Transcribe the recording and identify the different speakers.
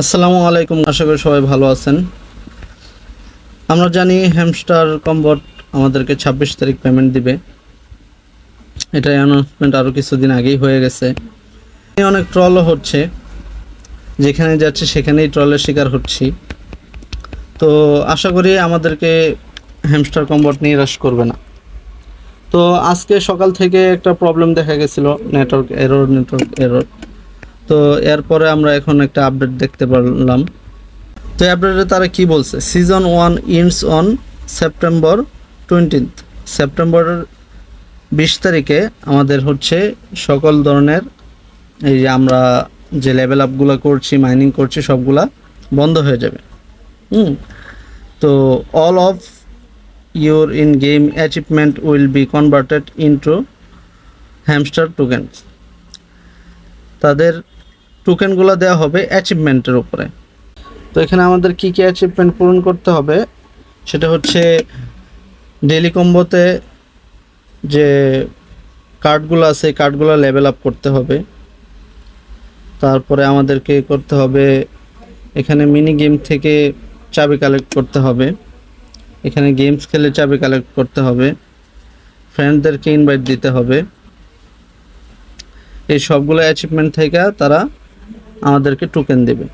Speaker 1: আসসালামু আলাইকুম, আশা করি সবাই ভালো আছেন। আমরা জানি হ্যামস্টার কম্বট আমাদেরকে 26 তারিখ পেমেন্ট দিবে। এটা অ্যানাউন্সমেন্ট আরও কিছুদিন আগেই হয়ে গেছে। অনেক ট্রলও হচ্ছে, যেখানে যাচ্ছে সেখানেই ট্রলের শিকার হচ্ছি। তো আশা করি আমাদেরকে হ্যামস্টার কম্বট নিরাশ করবে না। তো আজকে সকাল থেকে একটা প্রবলেম দেখা গেছিলো, নেটওয়ার্ক এরর। তো এরপরে আমরা এখন একটা আপডেট দেখতে পারলাম। তো আপডেটে তারা কি বলছে, সিজন 1 ইন্ডস অন সেপ্টেম্বর 20। সেপ্টেম্বরের 20 তারিখে আমাদের হচ্ছে সকল ধরনের এই যে আমরা যে লেভেল আপগুলো করছি, মাইনিং করছি, সবগুলা বন্ধ হয়ে যাবে। তো all of your in game achievement will be converted into hamster token. তাদের টোকেনগুলো দেওয়া হবে অ্যাচিভমেন্টের উপরে। তো এখানে আমাদের কী কী অ্যাচিভমেন্ট পূরণ করতে হবে সেটা হচ্ছে ডেইলি কম্বোতে যে কার্ডগুলো আছে কার্ডগুলো লেভেল আপ করতে হবে। তারপরে আমাদেরকে করতে হবে এখানে মিনি গেম থেকে চাবি কালেক্ট করতে হবে, এখানে গেমস খেলে চাবি কালেক্ট করতে হবে, ফ্রেন্ডদেরকে ইনভাইট দিতে হবে। এই সবগুলো অ্যাচিভমেন্ট থেকে তারা আমাদেরকে টোকেন দেবে।